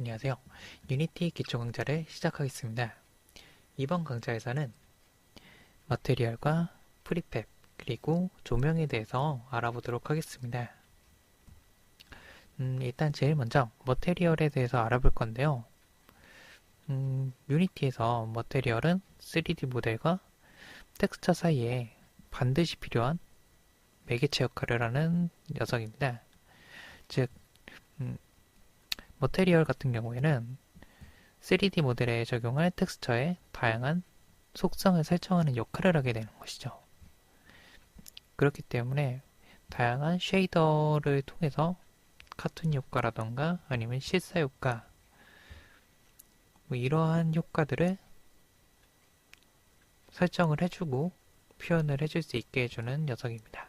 안녕하세요. 유니티 기초 강좌를 시작하겠습니다. 이번 강좌에서는 머테리얼과 프리팹 그리고 조명에 대해서 알아보도록 하겠습니다. 일단 제일 먼저 머테리얼에 대해서 알아볼 건데요. 유니티에서 머테리얼은 3D 모델과 텍스처 사이에 반드시 필요한 매개체 역할을 하는 녀석입니다. 즉, 머테리얼 같은 경우에는 3D 모델에 적용할 텍스처의 다양한 속성을 설정하는 역할을 하게 되는 것이죠. 그렇기 때문에 다양한 쉐이더를 통해서 카툰 효과라던가 아니면 실사 효과 이러한 효과들을 설정을 해주고 표현을 해줄 수 있게 해주는 녀석입니다.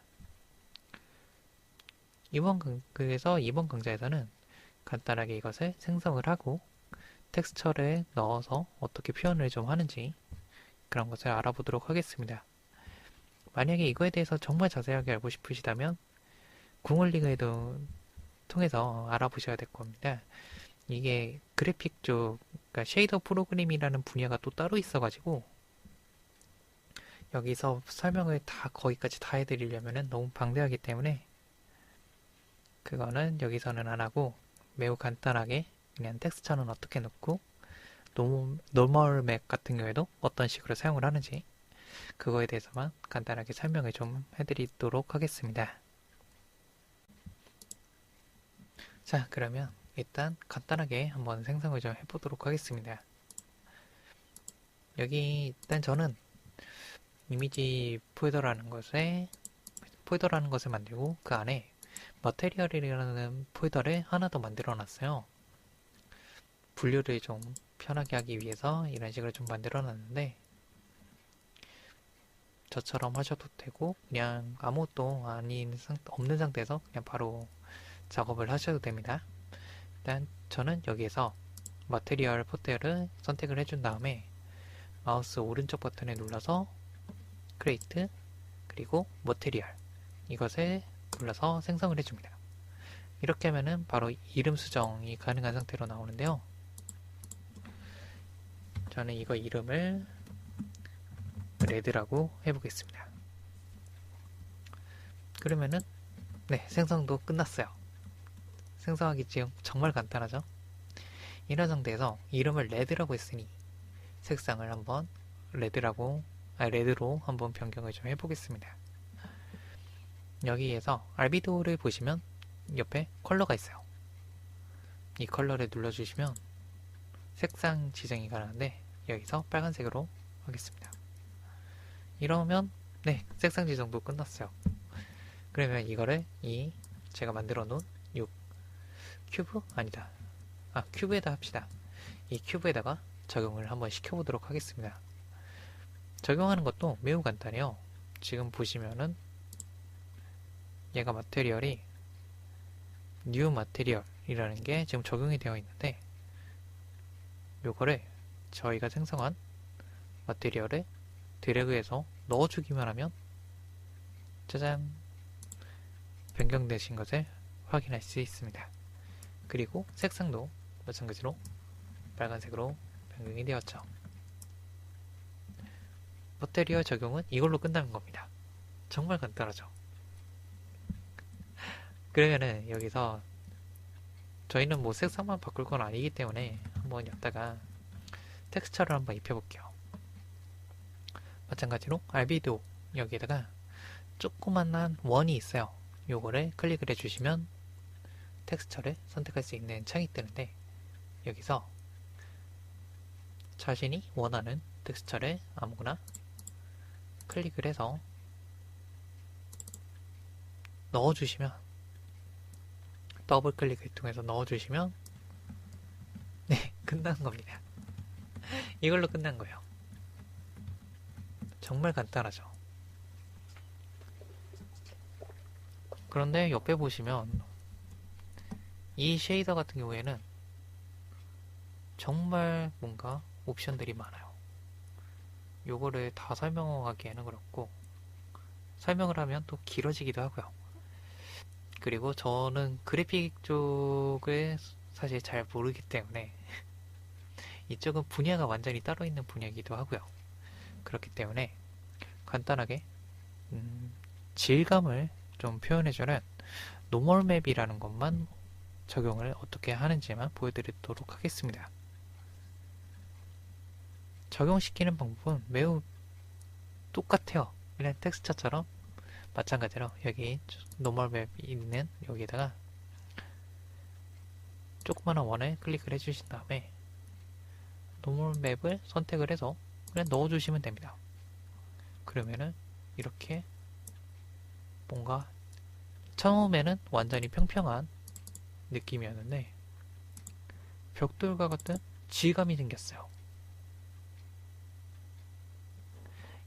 그래서 이번 강좌에서는 간단하게 이것을 생성을 하고 텍스처를 넣어서 어떻게 표현을 좀 하는지 그런 것을 알아보도록 하겠습니다. 만약에 이거에 대해서 정말 자세하게 알고 싶으시다면 궁궐리그에도 통해서 알아보셔야 될 겁니다. 이게 그래픽 쪽, 그러니까 쉐이더 프로그램이라는 분야가 또 따로 있어가지고 여기서 설명을 다 거기까지 다 해드리려면 너무 방대하기 때문에 그거는 여기서는 안 하고 매우 간단하게 그냥 텍스처는 어떻게 넣고 노멀 맵 같은 경우에도 어떤 식으로 사용을 하는지 그거에 대해서만 간단하게 설명을 좀 해드리도록 하겠습니다. 자, 그러면 일단 간단하게 한번 생성을 좀 해보도록 하겠습니다. 여기 일단 저는 이미지 폴더라는 것을 만들고 그 안에 머테리얼이라는 폴더를 하나 더 만들어 놨어요. 분류를 좀 편하게 하기 위해서 이런 식으로 좀 만들어 놨는데 저처럼 하셔도 되고 그냥 아무것도 없는 상태에서 그냥 바로 작업을 하셔도 됩니다. 일단 저는 여기에서 머테리얼 폴더를 선택을 해준 다음에 마우스 오른쪽 버튼을 눌러서 크리에이트 그리고 머테리얼 이것을 눌러서 생성을 해줍니다. 이렇게 하면은 바로 이름 수정이 가능한 상태로 나오는데요. 저는 이거 이름을 레드라고 해보겠습니다. 그러면은 네, 생성도 끝났어요. 생성하기 지금 정말 간단하죠? 이런 상태에서 이름을 레드라고 했으니 색상을 한번 레드로 한번 변경을 좀 해보겠습니다. 여기에서 알비도를 보시면 옆에 컬러가 있어요. 이 컬러를 눌러주시면 색상 지정이 가능한데 여기서 빨간색으로 하겠습니다. 이러면 네, 색상 지정도 끝났어요. 그러면 이거를 제가 만들어 놓은 이 큐브에다 합시다. 이 큐브에다가 적용을 한번 시켜보도록 하겠습니다. 적용하는 것도 매우 간단해요. 지금 보시면은 얘가 마테리얼이 뉴 마테리얼이라는 게 지금 적용이 되어 있는데 요거를 저희가 생성한 마테리얼에 드래그해서 넣어주기만 하면 짜잔 변경되신 것을 확인할 수 있습니다. 그리고 색상도 마찬가지로 빨간색으로 변경이 되었죠. 머테리얼 적용은 이걸로 끝나는 겁니다. 정말 간단하죠. 그러면은 여기서 저희는 뭐 색상만 바꿀 건 아니기 때문에 한번 여기다가 텍스처를 한번 입혀볼게요. 마찬가지로 알비도 여기에다가 조그만한 원이 있어요. 요거를 클릭을 해주시면 텍스처를 선택할 수 있는 창이 뜨는데 여기서 자신이 원하는 텍스처를 아무거나 클릭을 해서 넣어주시면 더블 클릭을 통해서 넣어주시면 네, 끝난 겁니다. 이걸로 끝난 거예요. 정말 간단하죠. 그런데 옆에 보시면 이 쉐이더 같은 경우에는 정말 뭔가 옵션들이 많아요. 요거를 다 설명하기에는 그렇고 설명을 하면 또 길어지기도 하고요. 그리고 저는 그래픽 쪽을 사실 잘 모르기 때문에 이쪽은 분야가 완전히 따로 있는 분야이기도 하고요. 그렇기 때문에 간단하게 질감을 좀 표현해주는 노멀 맵이라는 것만 적용을 어떻게 하는지만 보여드리도록 하겠습니다. 적용시키는 방법은 매우 똑같아요. 그냥 텍스처처럼 마찬가지로 여기 노멀 맵이 있는 여기다가 조그마한 원을 클릭을 해주신 다음에 노멀 맵을 선택을 해서 그냥 넣어주시면 됩니다. 그러면은 이렇게 뭔가 처음에는 완전히 평평한 느낌이었는데 벽돌과 같은 질감이 생겼어요.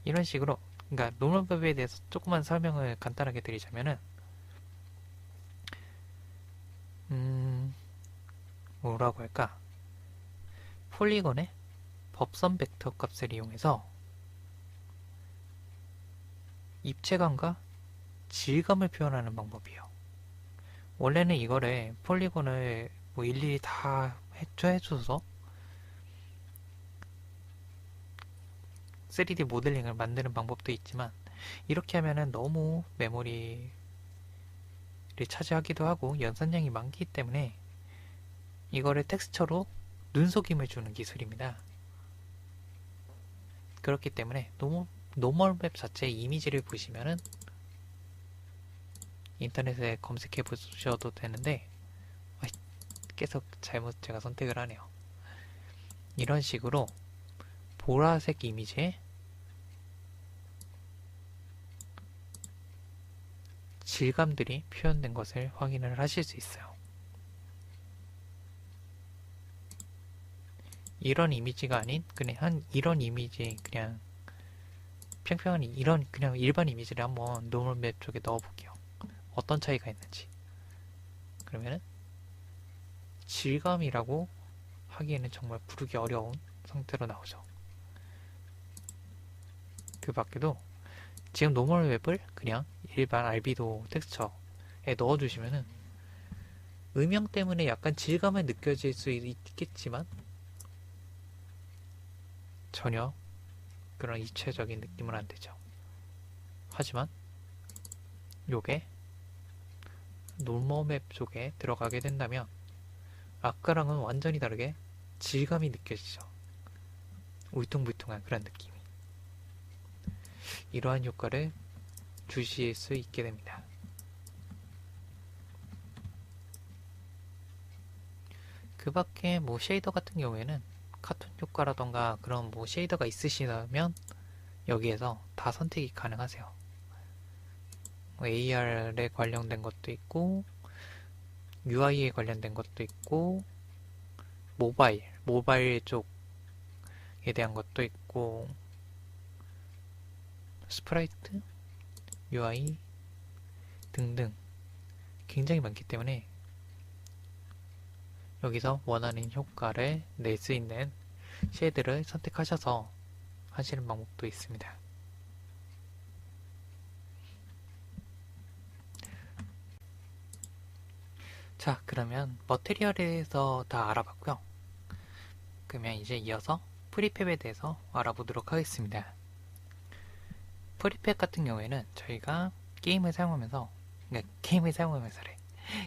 이런 식으로 그러니까 노멀 맵에 대해서 조금만 설명을 간단하게 드리자면은 뭐라고 할까? 폴리곤의 법선 벡터 값을 이용해서 입체감과 질감을 표현하는 방법이에요. 원래는 이거를 폴리곤을 뭐 일일이 다 해줘서 3D 모델링을 만드는 방법도 있지만 이렇게 하면은 너무 메모리를 차지하기도 하고 연산량이 많기 때문에 이거를 텍스처로 눈속임을 주는 기술입니다. 그렇기 때문에 노멀 맵 자체의 이미지를 보시면은 인터넷에 검색해 보셔도 되는데 계속 잘못 제가 선택을 하네요. 이런 식으로 보라색 이미지에 질감들이 표현된 것을 확인을 하실 수 있어요. 이런 이미지가 아닌 그냥 이런 이미지 그냥 평평한 이런 그냥 일반 이미지를 한번 노멀 맵 쪽에 넣어 볼게요. 어떤 차이가 있는지. 그러면은 질감이라고 하기에는 정말 부르기 어려운 상태로 나오죠. 그 밖에도 지금 노멀 웹을 그냥 일반 알비도 텍스처에 넣어주시면은 음영 때문에 약간 질감을 느껴질 수 있겠지만 전혀 그런 입체적인 느낌은 안 되죠. 하지만 요게 노멀 맵 쪽에 들어가게 된다면 아까랑은 완전히 다르게 질감이 느껴지죠. 울퉁불퉁한 그런 느낌이. 이러한 효과를 주실 수 있게 됩니다. 그 밖에 뭐 쉐이더 같은 경우에는 카툰 효과라던가 그런 뭐 쉐이더가 있으시다면 여기에서 다 선택이 가능하세요. AR에 관련된 것도 있고 UI에 관련된 것도 있고 모바일 쪽에 대한 것도 있고 스프라이트, UI 등등 굉장히 많기 때문에 여기서 원하는 효과를 낼 수 있는 쉐이드를 선택하셔서 하시는 방법도 있습니다. 자, 그러면 머티리얼에서 다 알아봤고요. 그러면 이제 이어서 프리팹에 대해서 알아보도록 하겠습니다. 프리팹 같은 경우에는 저희가 게임을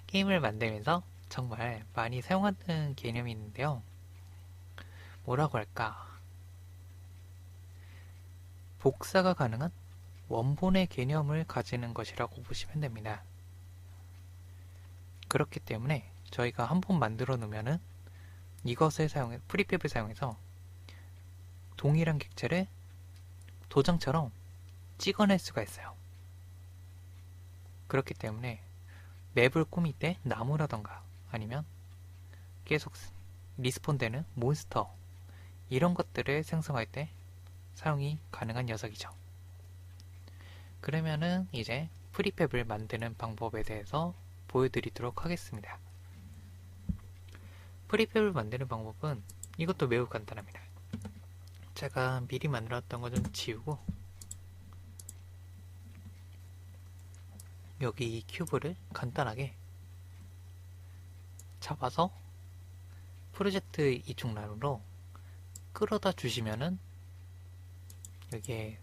게임을 만들면서 정말 많이 사용하는 개념이 있는데요. 뭐라고 할까? 복사가 가능한 원본의 개념을 가지는 것이라고 보시면 됩니다. 그렇기 때문에 저희가 한번 만들어 놓으면은 프리팹을 사용해서 동일한 객체를 도장처럼 찍어낼 수가 있어요. 그렇기 때문에 맵을 꾸밀 때 나무라던가 아니면 계속 리스폰되는 몬스터 이런 것들을 생성할 때 사용이 가능한 녀석이죠. 그러면은 이제 프리팹을 만드는 방법에 대해서 보여드리도록 하겠습니다. 프리팹을 만드는 방법은 이것도 매우 간단합니다. 제가 미리 만들었던 거 좀 지우고 여기 이 큐브를 간단하게 잡아서 프로젝트 이중란으로 끌어다 주시면은 여기에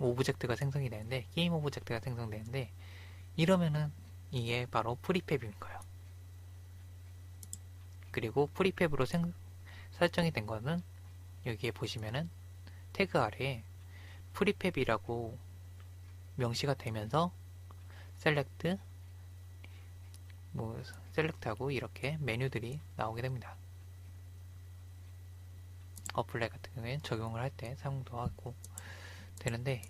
오브젝트가 생성이 되는데, 게임 오브젝트가 생성되는데, 이러면은 이게 바로 프리팹인 거예요. 그리고 프리팹으로 설정이 된 거는 여기에 보시면은 태그 아래에 프리팹이라고 명시가 되면서 셀렉트, 셀렉트하고 이렇게 메뉴들이 나오게 됩니다. 어플라이 같은 경우에는 적용을 할 때 사용도 하고 되는데,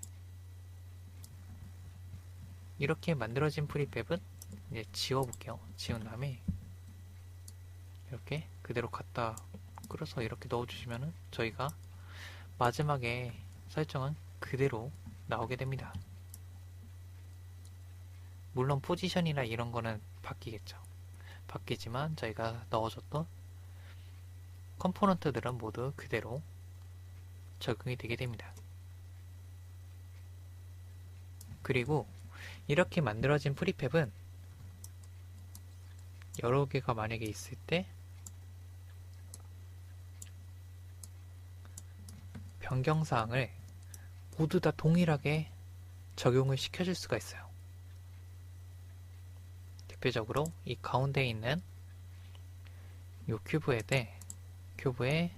이렇게 만들어진 프리팹은 이제 지워볼게요. 지운 다음에 이렇게 그대로 갖다 끌어서 이렇게 넣어주시면은 저희가 마지막에 설정은 그대로 나오게 됩니다. 물론 포지션이나 이런 거는 바뀌겠죠. 바뀌지만 저희가 넣어줬던 컴포넌트들은 모두 그대로 적용이 되게 됩니다. 그리고 이렇게 만들어진 프리팹은 여러 개가 만약에 있을 때 변경사항을 모두 다 동일하게 적용을 시켜줄 수가 있어요. 대표적으로 이 가운데 있는 이 큐브에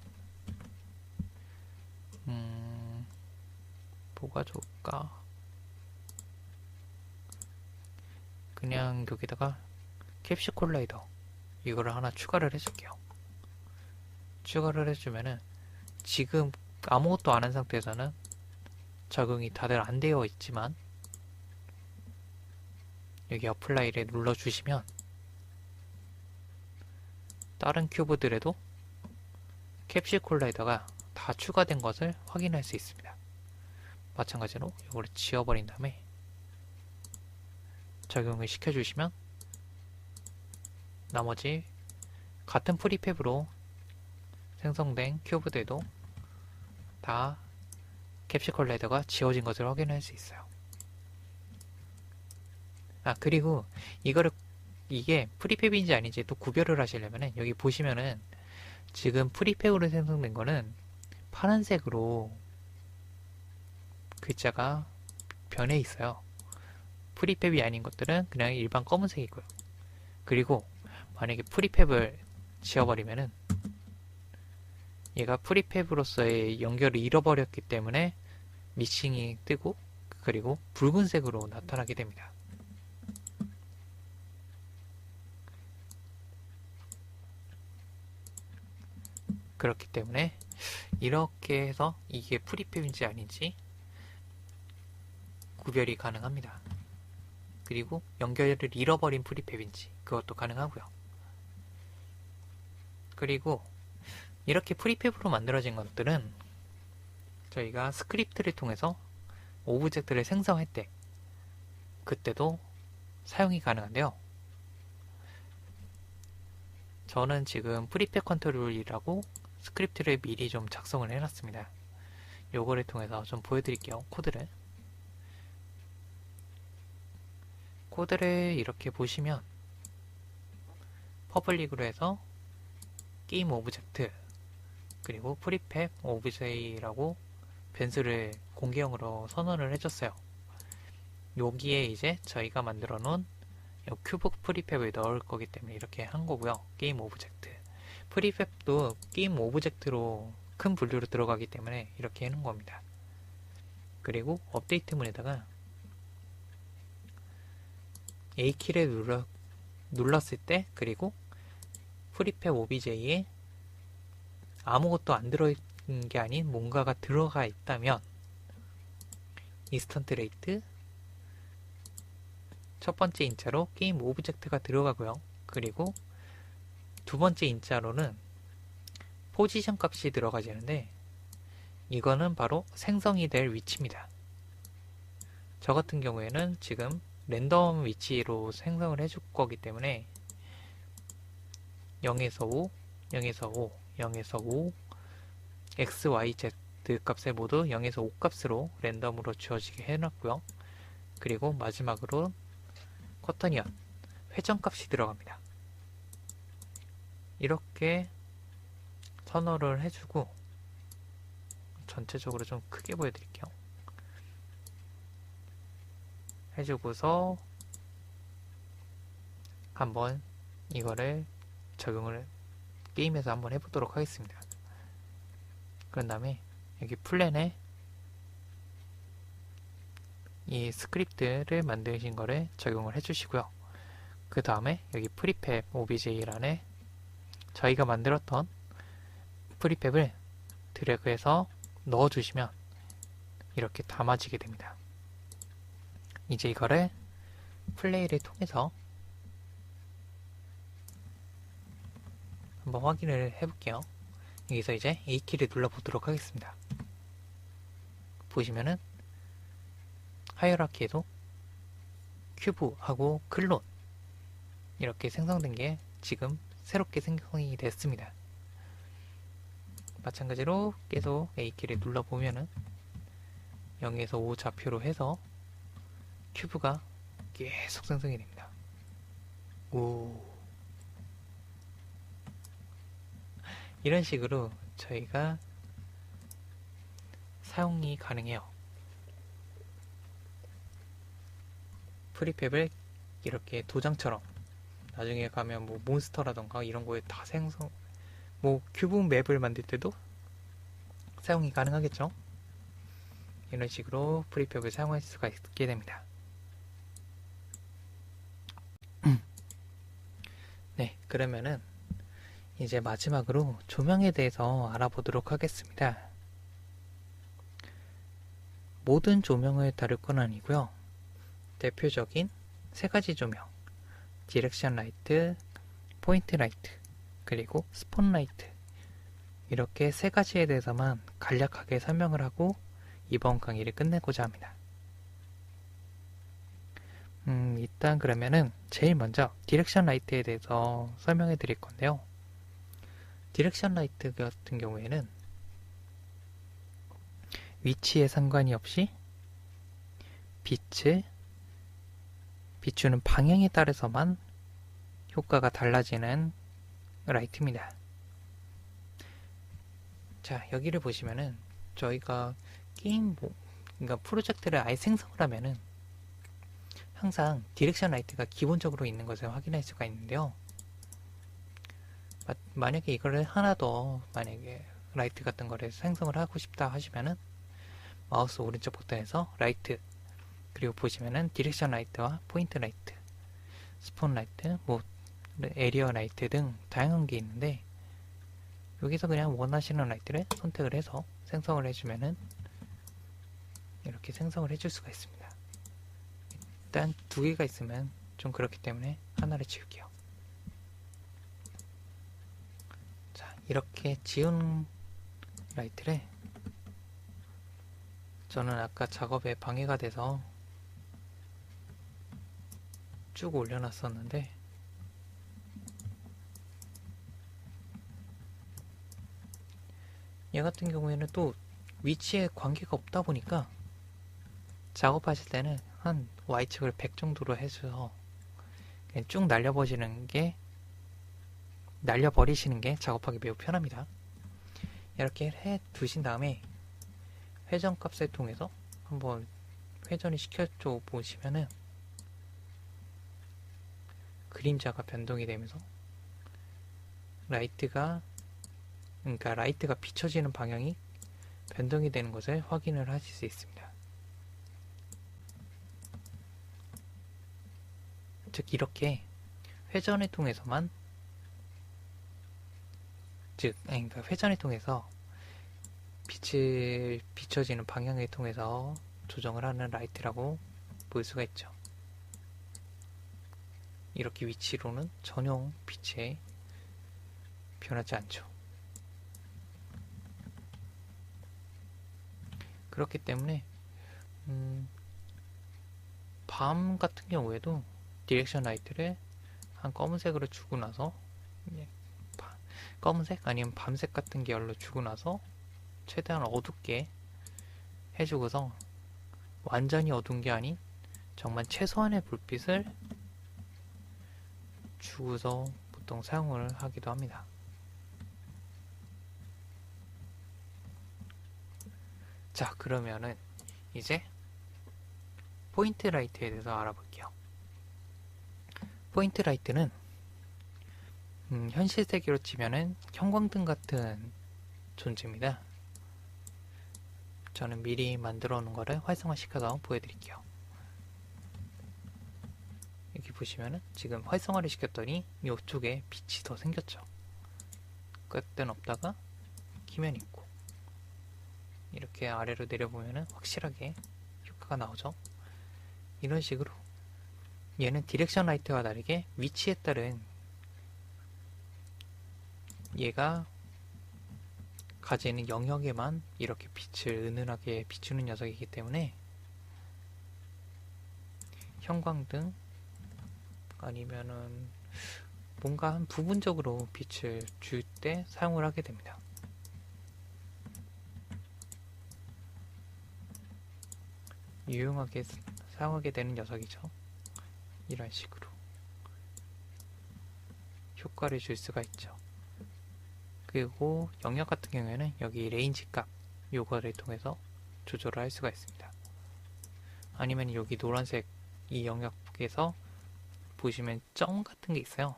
뭐가 좋을까? 그냥 여기다가 캡슐 콜라이더 이거를 하나 추가를 해줄게요. 추가를 해주면은 지금 아무것도 안 한 상태에서는 적용이 다들 안 되어 있지만 여기 어플라이를 눌러주시면 다른 큐브들에도 캡슐 콜라이더가 다 추가된 것을 확인할 수 있습니다. 마찬가지로 이걸 지워버린 다음에 적용을 시켜주시면 나머지 같은 프리팹으로 생성된 큐브들도 다 캡슐 콜라이더가 지워진 것을 확인할 수 있어요. 그리고 이게 프리팹인지 아닌지 또 구별을 하시려면은 여기 보시면은 지금 프리팹으로 생성된 거는 파란색으로 글자가 변해 있어요. 프리팹이 아닌 것들은 그냥 일반 검은색이고요. 그리고 만약에 프리팹을 지워버리면은 얘가 프리팹으로서의 연결을 잃어버렸기 때문에 미싱이 뜨고 그리고 붉은색으로 나타나게 됩니다. 그렇기 때문에 이렇게 해서 이게 프리팹인지 아닌지 구별이 가능합니다. 그리고 연결을 잃어버린 프리팹인지 그것도 가능하고요. 그리고 이렇게 프리팹으로 만들어진 것들은 저희가 스크립트를 통해서 오브젝트를 생성할 때 그때도 사용이 가능한데요. 저는 지금 프리팹 컨트롤이라고 스크립트를 미리 좀 작성을 해놨습니다. 요거를 통해서 좀 보여드릴게요. 코드를 이렇게 보시면 퍼블릭으로 해서 게임 오브젝트 그리고 프리팹 오브제이라고 변수를 공개형으로 선언을 해줬어요. 여기에 이제 저희가 만들어 놓은 큐브 프리팹을 넣을 거기 때문에 이렇게 한 거고요. 게임 오브젝트 프리팹도 게임 오브젝트로 큰 분류로 들어가기 때문에 이렇게 해놓은 겁니다. 그리고 업데이트 문에다가 A키를 눌렀을 때 그리고 프리팹 OBJ에 아무것도 안 들어있는 게 아닌 뭔가가 들어가 있다면 인스턴트 레이트 첫 번째 인자로 게임 오브젝트가 들어가고요. 그리고 두 번째 인자로는 포지션 값이 들어가지는데 이거는 바로 생성이 될 위치입니다. 저 같은 경우에는 지금 랜덤 위치로 생성을 해줄 거기 때문에 0에서 5, 0에서 5, 0에서 5, x, y, z 값을 모두 0에서 5 값으로 랜덤으로 주어지게 해놨고요. 그리고 마지막으로 쿼터니언 회전값이 들어갑니다. 이렇게 선호를 해주고, 전체적으로 좀 크게 보여드릴게요. 해주고서 한번 이거를 적용을 게임에서 한번 해보도록 하겠습니다. 그런 다음에 여기 플랜에 이 스크립트를 만드신 거를 적용을 해주시고요. 그 다음에 여기 프리팹 OBJ란에 저희가 만들었던 프리팹을 드래그해서 넣어주시면 이렇게 담아지게 됩니다. 이제 이거를 플레이를 통해서 한번 확인을 해볼게요. 여기서 이제 A키를 눌러보도록 하겠습니다. 보시면은 하이어라키에도 큐브하고 클론 이렇게 생성된 게 지금 새롭게 생성이 됐습니다. 마찬가지로 계속 A키를 눌러보면은 0에서 5 좌표로 해서 큐브가 계속 생성이 됩니다. 오. 이런 식으로 저희가 사용이 가능해요. 프리팹을 이렇게 도장처럼 나중에 가면 뭐 몬스터라던가 이런 거에 다 생성, 뭐 큐브 맵을 만들 때도 사용이 가능하겠죠. 이런 식으로 프리팹을 사용할 수가 있게 됩니다. 네, 그러면은 이제 마지막으로 조명에 대해서 알아보도록 하겠습니다. 모든 조명을 다룰 건 아니고요. 대표적인 세 가지 조명, 디렉션 라이트, 포인트 라이트, 그리고 스폿라이트 이렇게 세 가지에 대해서만 간략하게 설명을 하고 이번 강의를 끝내고자 합니다. 일단 그러면은 제일 먼저 디렉션 라이트에 대해서 설명해 드릴 건데요. 디렉션 라이트 같은 경우에는 위치에 상관이 없이 빛을 비추는 방향에 따라서만 효과가 달라지는 라이트입니다. 자, 여기를 보시면은 저희가 게임 그러니까 프로젝트를 아예 생성을 하면은 항상 디렉션 라이트가 기본적으로 있는 것을 확인할 수가 있는데요. 만약에 이거를 하나 더 만약에 라이트 같은 거를 생성을 하고 싶다 하시면은 마우스 오른쪽 버튼에서 라이트 그리고 보시면은 디렉션 라이트와 포인트 라이트, 스폿 라이트, 뭐 에리어 라이트 등 다양한 게 있는데 여기서 그냥 원하시는 라이트를 선택을 해서 생성을 해주면은 이렇게 생성을 해줄 수가 있습니다. 일단 두 개가 있으면 좀 그렇기 때문에 하나를 지울게요. 자, 이렇게 지운 라이트를 저는 아까 작업에 방해가 돼서 쭉 올려놨었는데 얘 같은 경우에는 또 위치에 관계가 없다 보니까 작업하실 때는 한 Y축을 100 정도로 해서 그냥 쭉 날려버리시는 게 작업하기 매우 편합니다. 이렇게 해 두신 다음에 회전 값을 통해서 한번 회전을 시켜줘 보시면은 그림자가 변동이 되면서 라이트가 비춰지는 방향이 변동이 되는 것을 확인을 하실 수 있습니다. 즉 이렇게 회전을 통해서만 그러니까 회전을 통해서 빛을 비춰지는 방향을 통해서 조정을 하는 라이트라고 볼 수가 있죠. 이렇게 위치로는 전용 빛에 변하지 않죠. 그렇기 때문에 밤 같은 경우에도 디렉션 라이트를 한 검은색으로 주고 나서 검은색 아니면 밤색 같은 계열로 주고 나서 최대한 어둡게 해주고서 완전히 어두운 게 아닌 정말 최소한의 불빛을 주고서 보통 사용을 하기도 합니다. 자, 그러면은 이제 포인트 라이트에 대해서 알아볼게요. 포인트 라이트는 현실 세계로 치면은 형광등 같은 존재입니다. 저는 미리 만들어 놓은 거를 활성화시켜서 보여드릴게요. 여기 보시면은 지금 활성화를 시켰더니 이쪽에 빛이 더 생겼죠. 그땐 없다가 키면 있고, 이렇게 아래로 내려보면은 확실하게 효과가 나오죠. 이런 식으로 얘는 디렉션 라이트와 다르게 위치에 따른 얘가 가지는 영역에만 이렇게 빛을 은은하게 비추는 녀석이기 때문에 형광등 아니면은 뭔가 한 부분적으로 빛을 줄 때 사용을 하게 됩니다. 유용하게 사용하게 되는 녀석이죠. 이런 식으로 효과를 줄 수가 있죠. 그리고 영역 같은 경우에는 여기 레인지 값 요거를 통해서 조절을 할 수가 있습니다. 아니면 여기 노란색 이 영역에서 보시면 점 같은 게 있어요.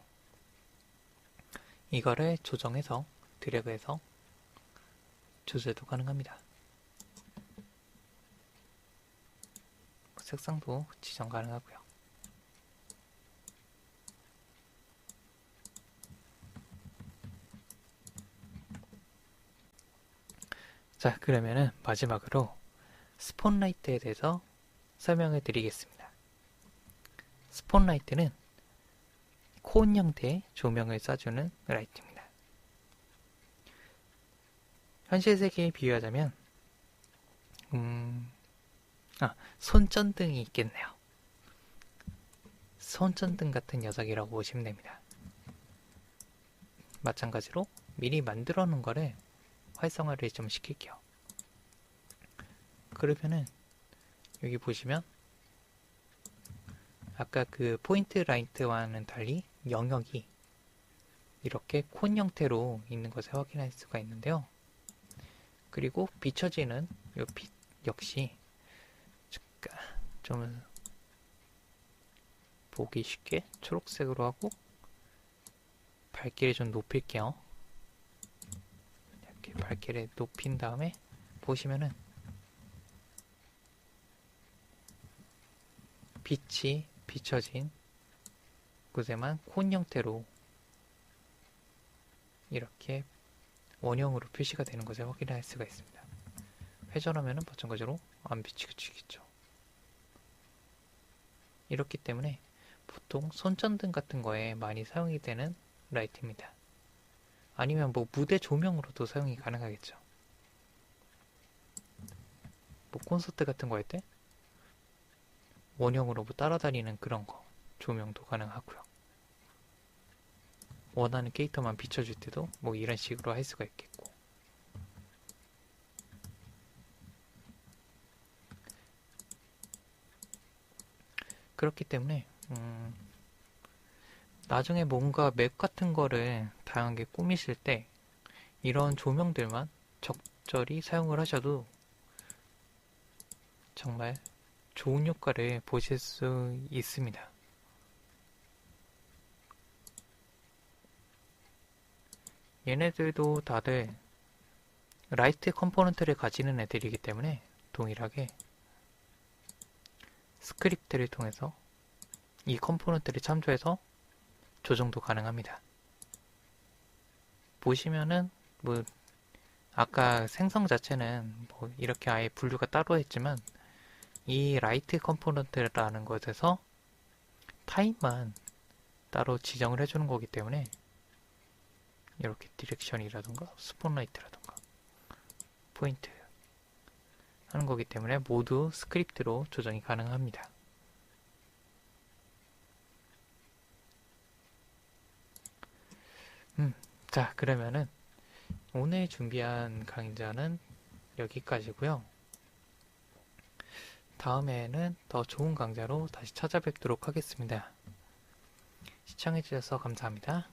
이거를 조정해서 드래그해서 조절도 가능합니다. 색상도 지정 가능하고요. 자, 그러면은 마지막으로 스폰라이트에 대해서 설명을 드리겠습니다. 스폰라이트는 콘 형태의 조명을 쏴주는 라이트입니다. 현실 세계에 비유하자면 손전등이 있겠네요. 손전등 같은 녀석이라고 보시면 됩니다. 마찬가지로 미리 만들어 놓은 거를 활성화를 좀 시킬게요. 그러면은 여기 보시면 아까 그 포인트 라이트와는 달리 영역이 이렇게 콘 형태로 있는 것을 확인할 수가 있는데요. 그리고 비춰지는 이 빛 역시 좀 보기 쉽게 초록색으로 하고 밝기를 좀 높일게요. 이렇게 밝기를 높인 다음에 보시면은 빛이 비춰진 곳에만 콘 형태로 이렇게 원형으로 표시가 되는 것을 확인할 수가 있습니다. 회전하면은 마찬가지로 안 비치겠죠. 이렇기 때문에 보통 손전등 같은 거에 많이 사용이 되는 라이트입니다. 아니면 뭐 무대 조명으로도 사용이 가능하겠죠. 뭐 콘서트 같은 거 할 때 원형으로 뭐 따라다니는 그런 거 조명도 가능하고요. 원하는 캐릭터만 비춰줄 때도 뭐 이런 식으로 할 수가 있겠고. 그렇기 때문에 나중에 뭔가 맵 같은 거를 다양하게 꾸미실 때 이런 조명들만 적절히 사용을 하셔도 정말 좋은 효과를 보실 수 있습니다. 얘네들도 다들 라이트 컴포넌트를 가지는 애들이기 때문에 동일하게 스크립트를 통해서 이 컴포넌트를 참조해서 조정도 가능합니다. 보시면은 뭐 아까 생성 자체는 뭐 이렇게 아예 분류가 따로 했지만 이 라이트 컴포넌트라는 것에서 타입만 따로 지정을 해주는 거기 때문에 이렇게 디렉션이라던가 스폰라이트라던가 포인트 하는 거기 때문에 모두 스크립트로 조정이 가능합니다. 자, 그러면은 오늘 준비한 강좌는 여기까지고요. 다음에는 더 좋은 강좌로 다시 찾아뵙도록 하겠습니다. 시청해주셔서 감사합니다.